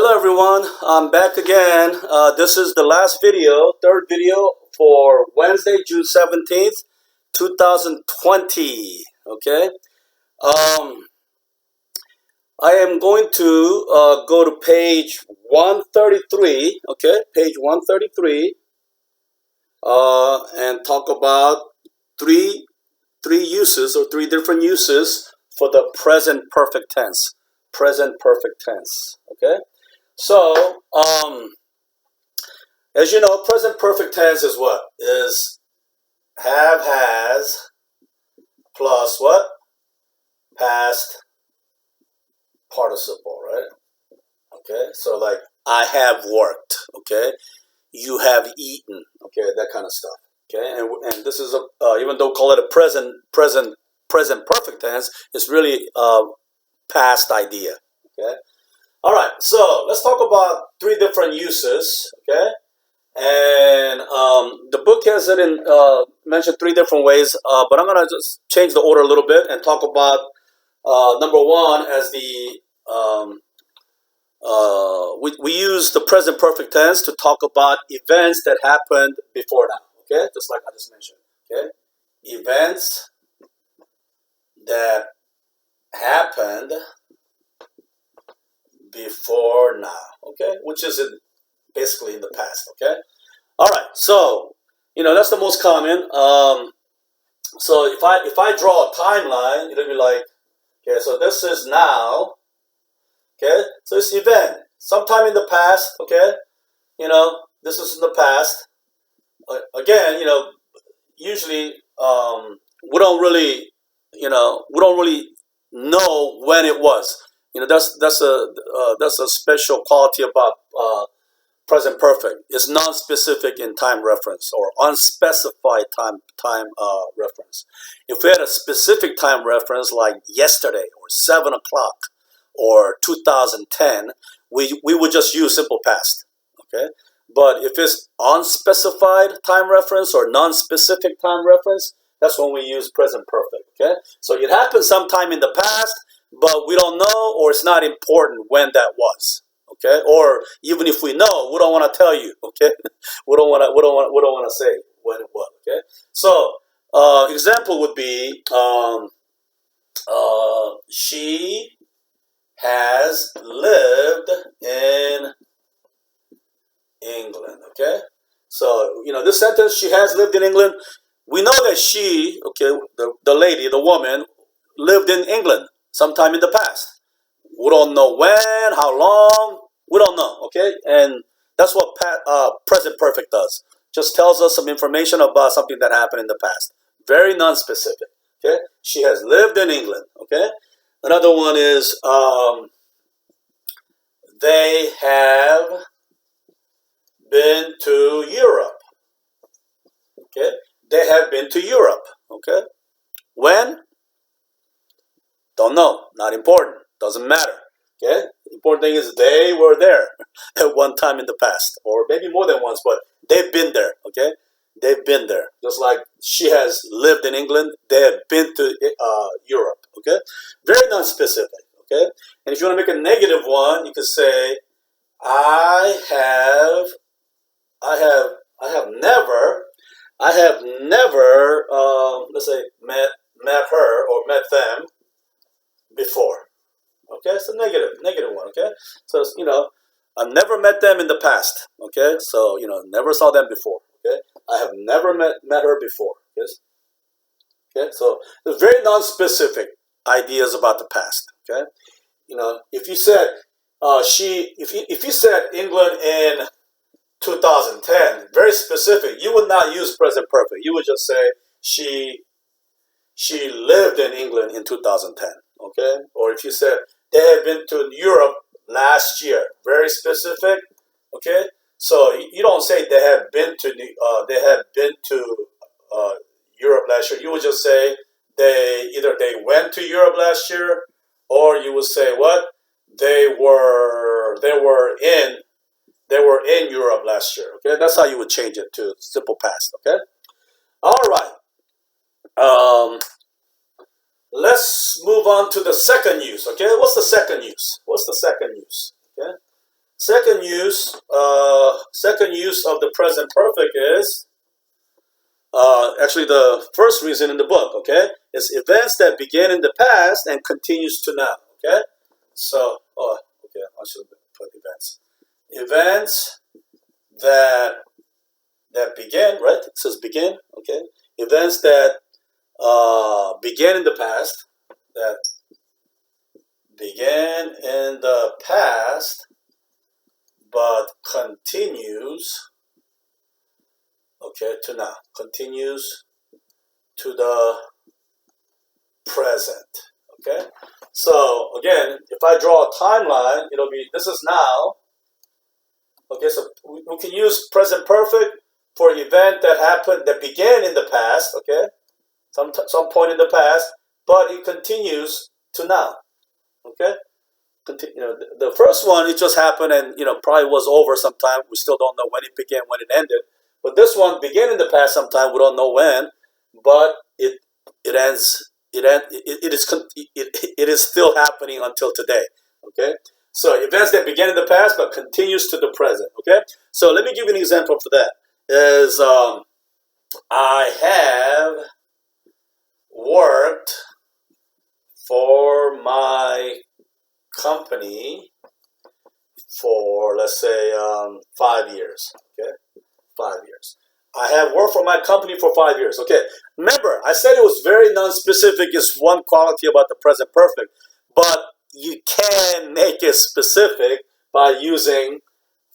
Hello everyone, I'm back again. This is the last video, third video for Wednesday, June 17th, 2020. Okay. I am going to go to page 133, okay, page 133, and talk about three uses or three different uses for the present perfect tense. Present perfect tense, okay? So, as you know, present perfect tense is what? Is have, has, plus what? Past participle, right? Okay, so like, I have worked, okay? You have eaten, okay? That kind of stuff, okay? And this is, even though call it a present perfect tense, it's really past idea, okay? All right, so let's talk about three different uses, okay? And the book has it in mentioned three different ways, but I'm gonna just change the order a little bit and talk about number one as the we use the present perfect tense to talk about events that happened before now. Okay, just like I just mentioned. Okay, events that happened before now. Okay, which is basically in the past. Okay. All right, so that's the most common. So if I draw a timeline, it'll be like, okay, so this is now, okay, so it's event sometime in the past, okay, this is in the past. Again, usually we don't really, know when it was. That's a special quality about present perfect. Is non-specific in time reference or unspecified time reference. If we had a specific time reference like yesterday or 7 o'clock or 2010, we would just use simple past. Okay, but if it's unspecified time reference or non-specific time reference, that's when we use present perfect. Okay, so it happened sometime in the past, but we don't know or it's not important when that was. Okay, or even if we know, we don't want to tell you. Okay, we don't want to say when it was. Okay, so example would be she has lived in England. Okay, so this sentence, she has lived in England. We know that she, okay, the lady, the woman, lived in England sometime in the past. We don't know when, how long. We don't know, okay? And that's what present perfect does. Just tells us some information about something that happened in the past. Very non-specific, okay? She has lived in England, okay? Another one is they have been to Europe, okay? They have been to Europe, okay? When? Don't know. Not important. Doesn't matter. Okay? The important thing is they were there at one time in the past, or maybe more than once, but they've been there. Okay? They've been there. Just like she has lived in England, they have been to Europe. Okay? Very non-specific. Okay? And if you want to make a negative one, you could say, I have never, let's say, met her or met them before. Okay, so negative one. Okay, so I've never met them in the past. Okay, so never saw them before. Okay, I have never met her before. Yes. Okay, so there's very non-specific ideas about the past. Okay, if you said if you said England in 2010, very specific, you would not use present perfect. You would just say she lived in England in 2010. Okay, or if you said they have been to Europe last year, very specific. Okay, so you don't say they have been to Europe last year. You would just say they went to Europe last year, or you would say what they were in Europe last year. Okay, that's how you would change it to simple past. Okay, all right. Let's move on to the second use. Okay, what's the second use? Okay, Second use of the present perfect is actually the first reason in the book. Okay, is events that begin in the past and continues to now. Okay, so okay, I should put events. Events that begin, right? It says begin. Okay, events that begin in the past, that began in the past but continues, okay, to now, continues to the present. Okay, so again, if I draw a timeline, it'll be, this is now. Okay, so we can use present perfect for an event that happened, that began in the past. Okay, some point in the past, but it continues to now. Okay, the first one, it just happened and probably was over sometime. We still don't know when it began, when it ended. But this one began in the past sometime. We don't know when, but it ends. It is still happening until today. Okay, so events that began in the past but continues to the present. Okay, so let me give you an example for that. Is I have worked for my company for, let's say, 5 years. Okay, 5 years. I have worked for my company for 5 years. Okay, remember, I said it was very non-specific. Is one quality about the present perfect, but you can make it specific by using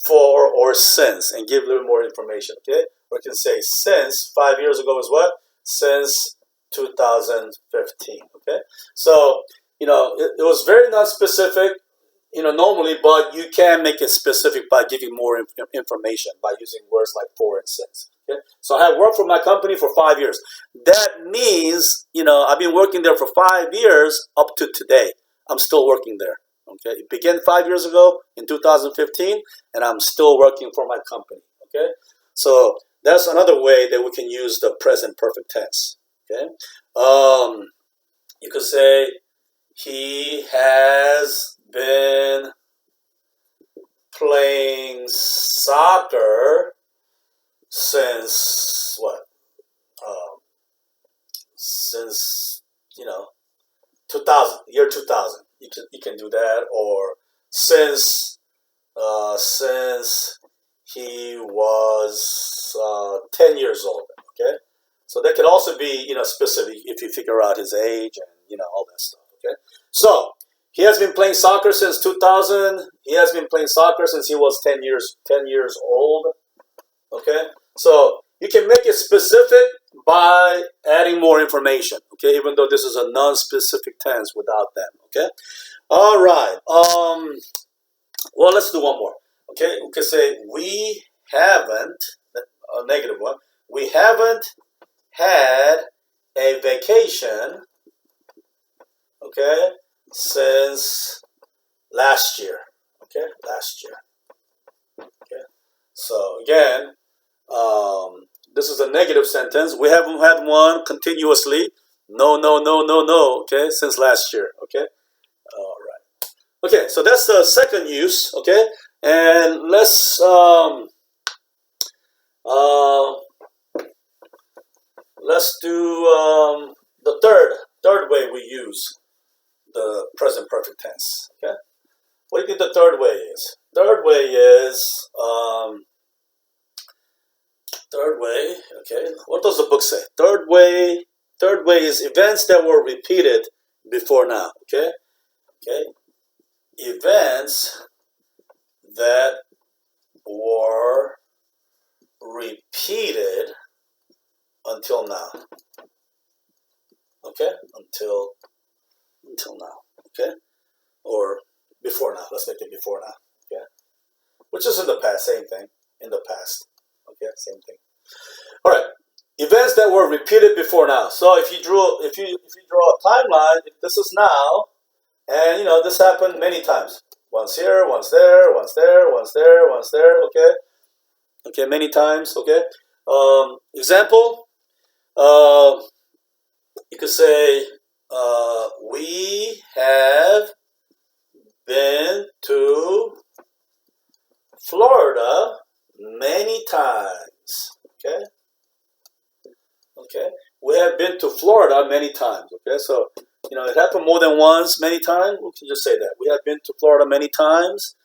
for or since and give a little more information. Okay, we can say since 5 years ago is what? Since 2015. Okay, so it was very non-specific, normally, but you can make it specific by giving more information by using words like for and since. Okay, so I have worked for my company for 5 years. That means, I've been working there for 5 years up to today. I'm still working there. Okay, it began 5 years ago in 2015, and I'm still working for my company. Okay, so that's another way that we can use the present perfect tense. Okay, you could say he has been playing soccer since what? Since 2000, year 2000. You can do that, or since he was 10 years old. Okay, so that could also be specific if you figure out his age and all that stuff. Okay, so he has been playing soccer since 2000. He has been playing soccer since he was 10 years old. Okay, so you can make it specific by adding more information. Okay, even though this is a non-specific tense without them. Okay, all right. Well, let's do one more. Okay, we can say we haven't, a negative one. We haven't had a vacation. Okay, since last year. Okay, last year. Okay, so again, this is a negative sentence. We haven't had one continuously. No, no, no, no, no. Okay, since last year. Okay, all right. Okay, so that's the second use. Okay, and let's do the third way we use the present perfect tense. Okay, what do you think the third way is? Third way. Okay, what does the book say? Third way is events that were repeated before now. Okay, events that were repeated until now. Okay, until now. Okay, or before now. Let's make it before now. Okay, which is in the past. Same thing. In the past. Okay, same thing. All right. Events that were repeated before now. So if you draw a timeline, this is now, and this happened many times. Once here, once there, once there, once there, once there. Okay, many times. Okay. Example. You could say we have been to Florida many times. Okay? Okay? We have been to Florida many times. Okay? So, it happened more than once, many times. We can just say that. We have been to Florida many times.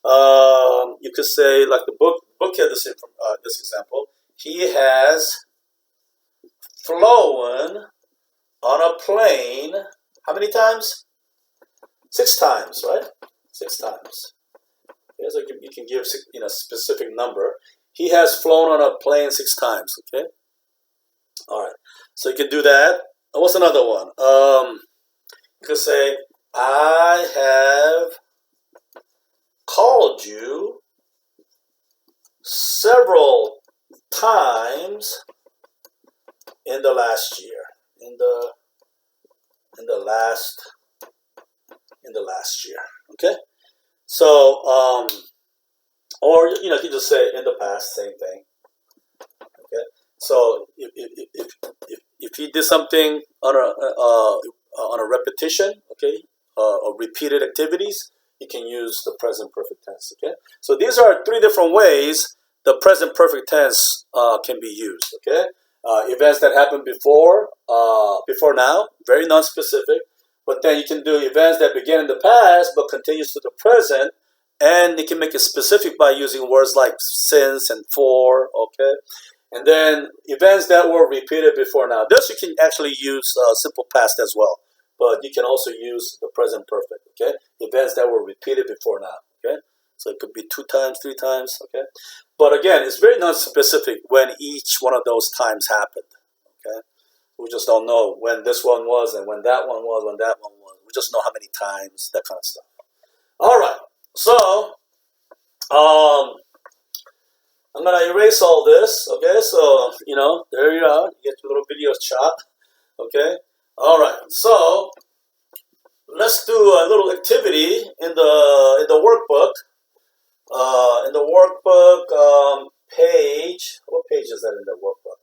You could say, like the book had this example. He has flown on a plane. How many times? 6 times, right? 6 times. Okay, so you can give a specific number. He has flown on a plane 6 times. Okay. All right. So you can do that. What's another one? You could say, I have called you several times in the last year. In the last year. Okay. So or you can just say in the past, same thing. Okay. So if he did something on a repetition, okay, or repeated activities, you can use the present perfect tense. Okay. So these are 3 different ways the present perfect tense can be used. Okay. Events that happened before now, very non-specific. But then you can do events that began in the past but continues to the present, and you can make it specific by using words like since and for. Okay. And then events that were repeated before now. This you can actually use simple past as well. But you can also use the present perfect. Okay. Events that were repeated before now. Okay. So it could be 2 times, 3 times. Okay. But again, it's very non-specific when each one of those times happened. Okay. We just don't know when this one was and when that one was, when that one was. We just know how many times, that kind of stuff. All right. So, I'm going to erase all this. Okay. So, there you are. You get your little video shot. Okay. All right. So, let's do a little activity in the workbook. In the workbook page, what page is that in the workbook?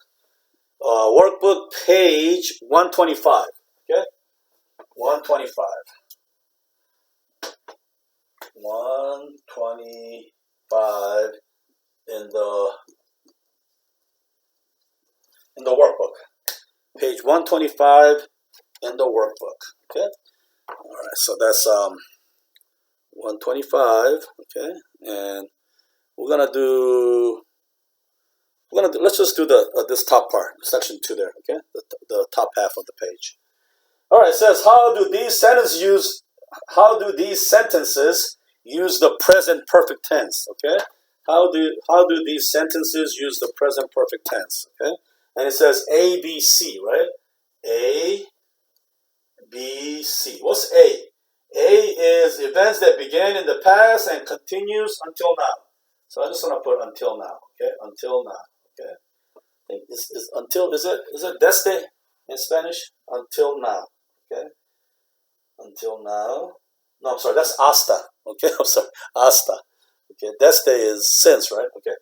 Workbook page 125. Okay, 125. 125 in the workbook. Page 125 in the workbook. Okay. All right. So that's 125. Okay, and let's just do this top part, section 2 there. Okay, the top half of the page. All right, it says how do these sentences use the present perfect tense? Okay, how do these sentences use the present perfect tense? Okay, and it says A, B, C, right? A, B, C. What's A? A is events that began in the past and continues until now. So I just want to put until now. Okay, until now. Okay, I think is until. Is it desde in Spanish? Until now. Okay, until now. No, I'm sorry. That's hasta. Okay, I'm sorry. Hasta. Okay, desde is since, right? Okay.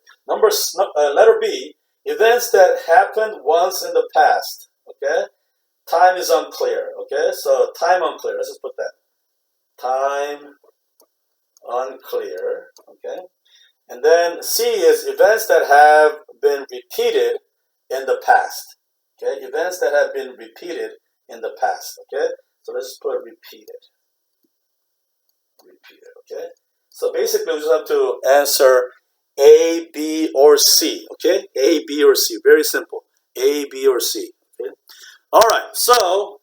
Letter B. Events that happened once in the past. Okay. Time is unclear. Okay, so time unclear. Let's just put that. Time unclear. Okay. And then C is events that have been repeated in the past. Okay, events that have been repeated in the past. Okay, so let's just put repeated. Repeated. Okay, so basically we just have to answer A, B, or C. Okay, A, B, or C. Very simple. A, B, or C. Okay. All right. So,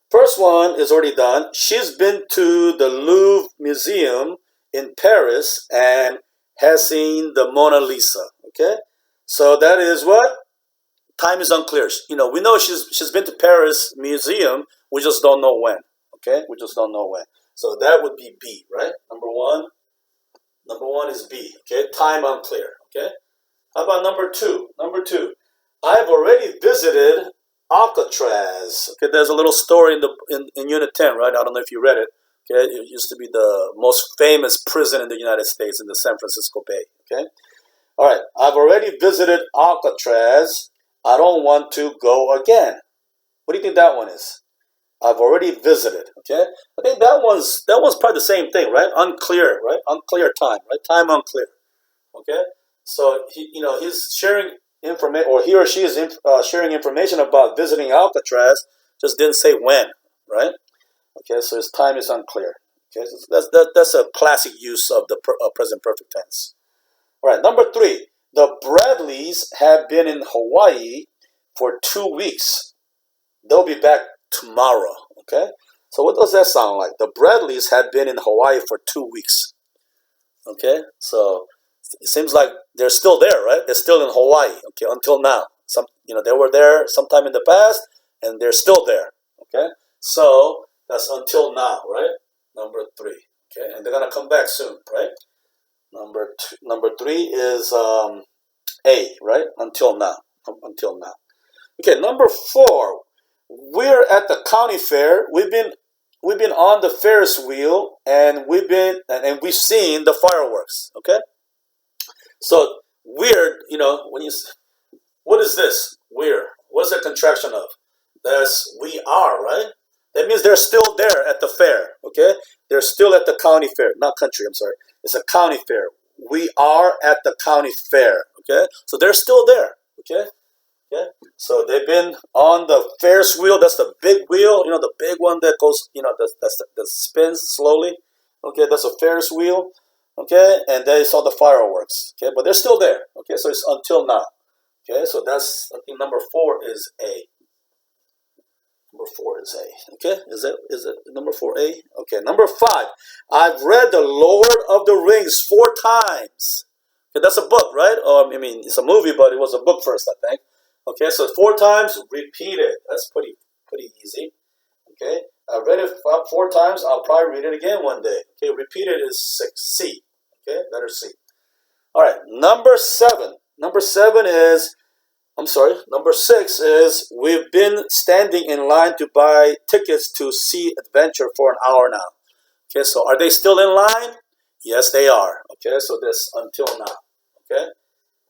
first one is already done. She's been to the Louvre Museum in Paris and has seen the Mona Lisa. Okay, so that is what? Time is unclear. We know she's been to Paris Museum. We just don't know when. Okay, we just don't know when. So that would be B, right? Number one is B. Okay, time unclear. Okay, how about number 2? Number 2, I've already visited Alcatraz. Okay, there's a little story in Unit 10, right? I don't know if you read it. Okay, it used to be the most famous prison in the United States in the San Francisco Bay. Okay, all right. I've already visited Alcatraz. I don't want to go again. What do you think that one is? I've already visited. Okay, I think that one's probably the same thing, right? Unclear, right? Unclear time, right? Time unclear. Okay, so he's sharing information, or he or she is sharing information about visiting Alcatraz. Just didn't say when, right? Okay, so his time is unclear. Okay, so that's a classic use of the present perfect tense. All right, number 3. The Bradleys have been in Hawaii for 2 weeks. They'll be back tomorrow. Okay, so what does that sound like? The Bradleys have been in Hawaii for 2 weeks. Okay, so it seems like they're still there, right? They're still in Hawaii. Okay, until now. They were there sometime in the past, and they're still there. Okay, so that's until now, right? Number 3. Okay, and they're gonna come back soon, right? Number 3 is A, right? Until now. Until now. Okay, number 4. We're at the county fair. We've been on the Ferris wheel, and we've seen the fireworks. Okay, so weird. What is this? Weird. What's the contraction of? That's we are, right? That means they're still there at the fair. Okay, they're still at the county fair, not country. I'm sorry. It's a county fair. We are at the county fair. Okay, so they're still there. Okay. Okay, so they've been on the Ferris wheel. That's the big wheel, the big one that goes, that spins slowly. Okay, that's a Ferris wheel. Okay, and they saw the fireworks. Okay, but they're still there. Okay, so it's until now. Okay, so I think number 4 is A. Number 4 is A. Okay, is it number 4A? Okay, number 5. I've read The Lord of the Rings 4 times. Okay, that's a book, right? It's a movie, but it was a book first, I think. Okay, so 4 times, repeat it. That's pretty easy. Okay, I read it 4 times. I'll probably read it again one day. Okay, repeat it is 6C. Okay, letter C. All right, number 7. Number 6 is we've been standing in line to buy tickets to see Adventure for an hour now. Okay, so are they still in line? Yes, they are. Okay, so this until now. Okay.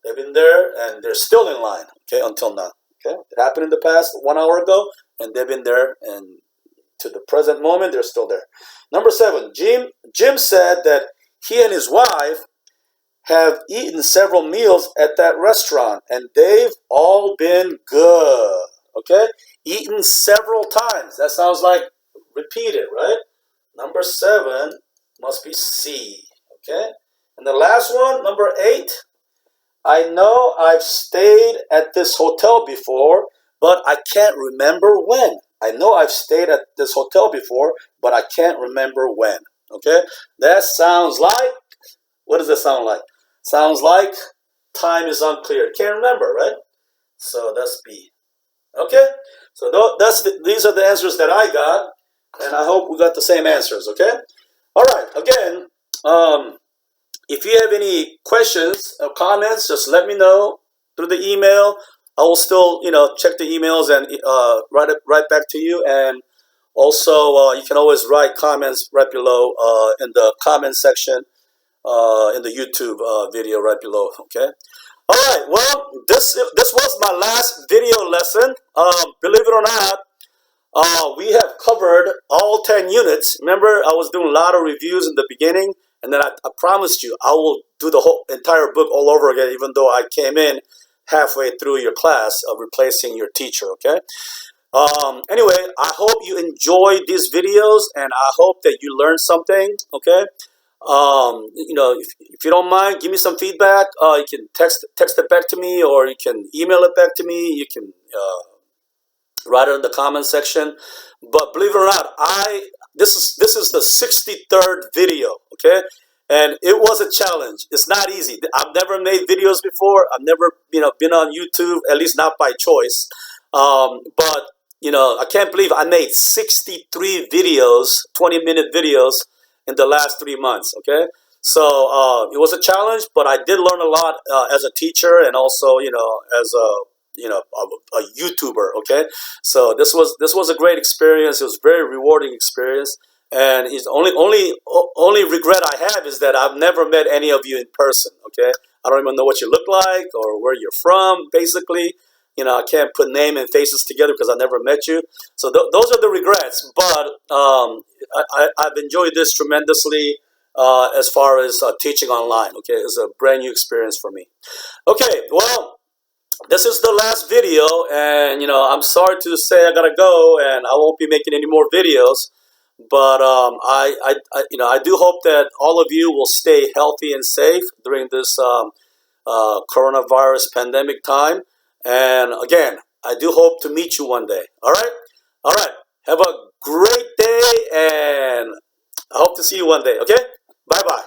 They've been there and they're still in line, okay, until now. Okay, it happened in the past 1 hour ago, and they've been there, and to the present moment, they're still there. Number 7, Jim said that he and his wife have eaten several meals at that restaurant, and they've all been good. Okay, eaten several times. That sounds like repeated, right? Number 7 must be C. Okay, and the last one, number 8. I know I've stayed at this hotel before, but I can't remember when. I know I've stayed at this hotel before, but I can't remember when. Okay? That sounds like, what does it sound like? Sounds like time is unclear. Can't remember, right? So that's B. Okay? So these are the answers that I got, and I hope we got the same answers, okay? All right, again, if you have any questions or comments, just let me know through the email. I will still, check the emails and write back to you. And also, you can always write comments right below in the comment section in the YouTube video right below. Okay. All right. Well, this was my last video lesson. Believe it or not, we have covered all 10 units. Remember, I was doing a lot of reviews in the beginning. And then I promised you I will do the whole entire book all over again, even though I came in halfway through your class of replacing your teacher, okay? Anyway, I hope you enjoyed these videos, and I hope that you learned something, okay? If you don't mind, give me some feedback. You can text it back to me, or you can email it back to me. You can write it in the comment section. But believe it or not, this is the 63rd video, okay? And it was a challenge. It's not easy. I've never made videos before. I've never, been on YouTube, at least not by choice. But, I can't believe I made 63 videos, 20-minute videos in the last 3 months, okay? So it was a challenge, but I did learn a lot as a teacher, and also, as a YouTuber, okay? So this was a great experience. It was a very rewarding experience, and it's only regret I have is that I've never met any of you in person, okay? I don't even know what you look like or where you're from, basically. I can't put name and faces together because I never met you. So those are the regrets. But I've enjoyed this tremendously as far as teaching online. Okay, it's a brand new experience for me. Okay, well, this is the last video, and I'm sorry to say I gotta go, and I won't be making any more videos. But I do hope that all of you will stay healthy and safe during this coronavirus pandemic time. And again, I do hope to meet you one day. All right. Have a great day, and I hope to see you one day. Okay, bye bye.